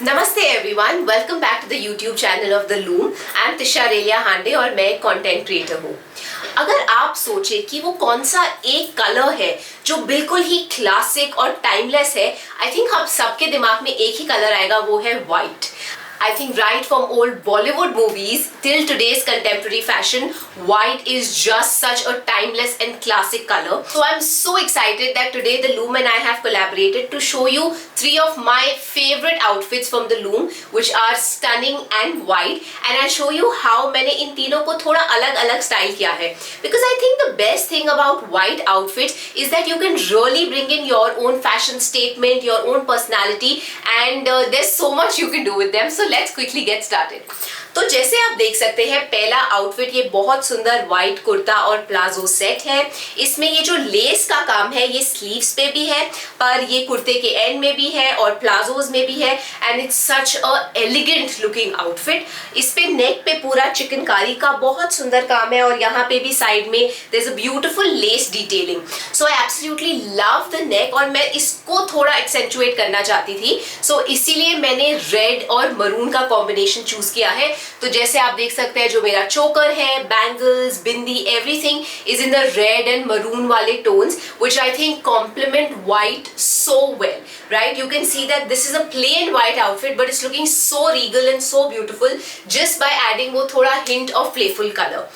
नमस्ते everyone, welcome back to the YouTube channel of the loom. I am Tisha Relia Hande और मैं एक कंटेंट क्रिएटर हूँ। अगर आप सोचे कि वो कौन सा एक कलर है जो बिल्कुल ही क्लासिक और टाइमलेस है, आई थिंक हम सबके दिमाग में एक ही कलर आएगा, वो है white. I think right from old Bollywood movies till today's contemporary fashion, white is just such a timeless and classic color. So I'm so excited that today the Loom and I have collaborated to show you 3 of my favorite outfits from the Loom, which are stunning and white. And I'll show you how मैंने इन तीनों को थोड़ा अलग-अलग style किया है. Because I think the best thing about white outfits is that you can really bring in your own fashion statement, your own personality, and there's so much you can do with them. So let's quickly get started. तो जैसे आप देख सकते हैं, पहला outfit ये बहुत सुंदर व्हाइट कुर्ता और प्लाजो सेट है। इसमें ये जो लेस का काम है ये स्लीव्स पे भी है, पर ये कुर्ते के एंड में भी है और प्लाजोज में भी है, and it's such a elegant looking outfit. इस पे नेक पे पूरा चिकनकारी का बहुत सुंदर काम है और यहाँ पे भी साइड में there is a beautiful lace detailing. So I absolutely love the neck और मैं इसको थोड़ा एक्सेंचुएट करना चाहती थी, सो इसीलिए मैंने रेड और मरून का कॉम्बिनेशन चूज किया है। तो जैसे आप देख सकते हैं, जो मेरा चोकर है, bangles, bindi, everything is in the red and maroon वाले tones, which I think complement white so well, right? You can see that this is a plain white outfit but it's looking so regal and so beautiful just by adding वो थोड़ा hint of playful colour.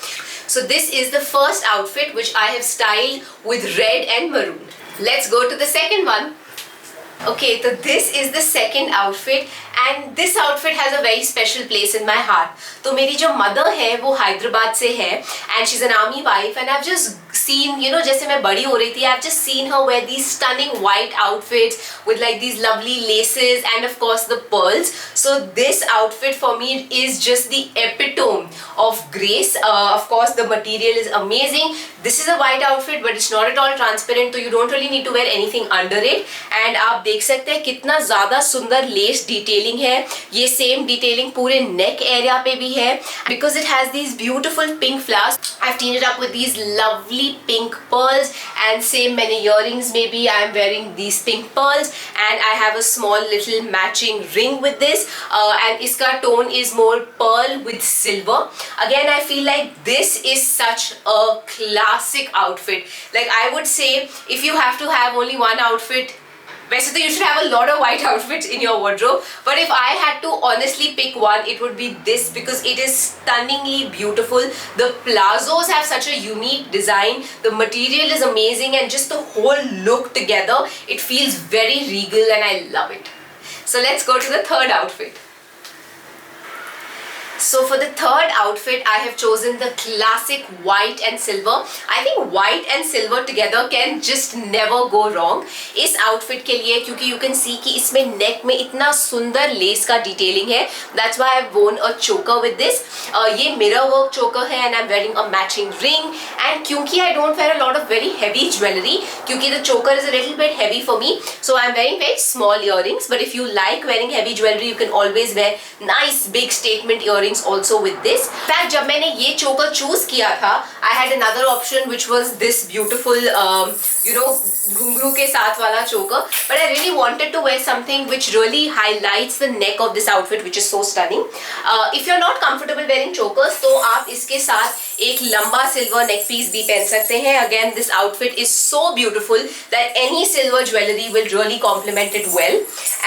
So this is the first outfit which I have styled with red and maroon. Let's go to the second one. Okay, so this is the second outfit and this outfit has a very special place in my heart. तो मेरी जो mother है वो हैदराबाद से है and she's an army wife and I've just seen, you know, जैसे मैं बड़ी हो रही थी, I've just seen her wear these stunning white outfits with like these lovely laces and of course the pearls. So this outfit for me is just the epitome of grace. Of course the material is amazing. This is a white outfit but it's not at all transparent, so you don't really need to wear anything under it. And आप देख सकते हैं कितना ज़्यादा सुंदर less detailing है। ये same detailing पूरे नेक एरिया पे भी है because it has these beautiful pink flowers. I've teamed it up with these lovely pink pearls and same मैंने earrings में भी I am wearing these pink pearls and I have a small little matching ring with this and इसका tone is more pearl with silver. Again I feel like this is such a classic outfit. Like I would say if you have to have only one outfit, वैसे तो you should have a lot of white outfits in your wardrobe, but if I had to honestly pick one, it would be this because it is stunningly beautiful. The plazos have such a unique design, the material is amazing and just the whole look together, it feels very regal and I love it. So let's go to the third outfit. So for the third outfit, I have chosen the classic white and silver. I think white and silver together can just never go wrong. इस outfit के लिए क्योंकि you can see कि इसमें neck में इतना सुंदर lace का detailing है. That's why I've worn a choker with this. ये mirror work choker है and I'm wearing a matching ring. And क्योंकि I don't wear a lot of very heavy jewelry, क्योंकि the choker is a little bit heavy for me, so I'm wearing very small earrings. But if you like wearing heavy jewelry, you can always wear nice big statement earrings also with this. In fact, जब मैंने ये choker choose किया था, I had another option which was this beautiful, you know, घुंघरू के साथ वाला choker. But I really wanted to wear something which really highlights the neck of this outfit, which is so stunning. If you're not comfortable wearing chokers, तो आप इसके साथ एक लंबा silver neck piece भी पहन सकते हैं. Again, this outfit is so beautiful that any silver jewelry will really complement it well.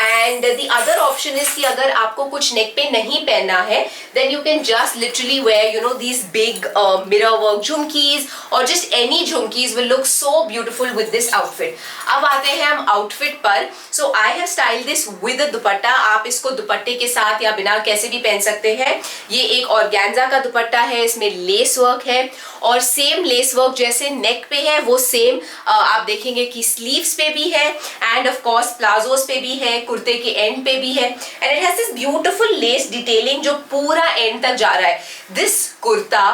And the other option is कि अगर आपको कुछ neck पे नहीं पहनना है, then you can just literally wear, you know, these big mirror work jhumkis or just any jhumkis will look so beautiful with this outfit. अब आते हैं हम outfit पर. So I have styled this with a दुपट्टा. आप इसको दुपट्टे के साथ या बिना कैसे भी पहन सकते हैं. ये एक organza का दुपट्टा है, इसमें लेस वर्क है और सेम लेस वर्क जैसे नेक पे है वो सेम आप देखेंगे कि स्लीव्स पे भी है एंड ऑफ कोर्स प्लाजोस पे भी है, कुर्ते के एंड पे भी है and it has this beautiful lace detailing जो पूरा एंड तक जा रहा है. दिस कुर्ता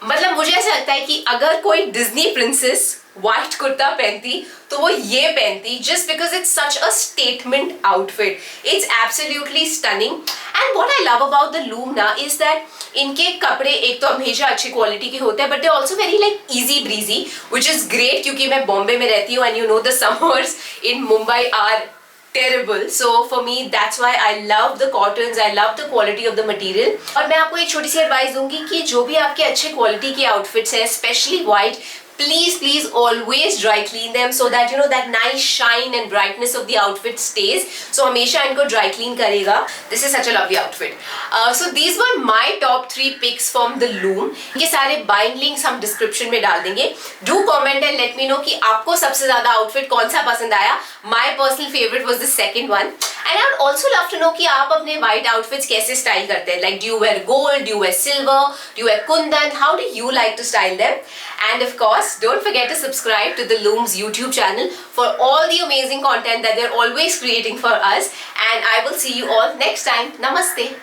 मतलब मुझे ऐसा लगता है कि अगर कोई डिज्नी प्रिंसेस व्हाइट कुर्ता पहनती तो वो ये पहनती just because it's such a statement outfit. It's absolutely stunning. And what I love about the Loom ना is that इनके कपड़े एक तो हमेशा अच्छी क्वालिटी के होते हैं but they're also very like easy breezy, which is great क्योंकि मैं बॉम्बे में रहती हूँ and you know the summers in Mumbai are terrible. So for me that's why I love the cottons, I love the quality of the material. और मैं आपको एक छोटी सी एडवाइस दूंगी कि जो भी आपके अच्छे क्वालिटी के आउटफिट्स हैं, specially white, please always dry clean them so that you know that nice shine and brightness of the outfit stays. So हमेशा इनको dry clean करेगा. This is such a lovely outfit. So these were my top 3 picks from the Loom. ये सारे buying links हम description में डाल देंगे. Do comment and let me know कि आपको सबसे ज़्यादा outfit कौन सा पसंद आया. My personal favorite was the second one. And I would also love to know कि आप अपने white outfits कैसे style करते हैं. Like do you wear gold, do you wear silver, do you wear kundan? How do you like to style them? And of course, don't forget to subscribe to the Loom's YouTube channel for all the amazing content that they're always creating for us. And I will see you all next time. Namaste.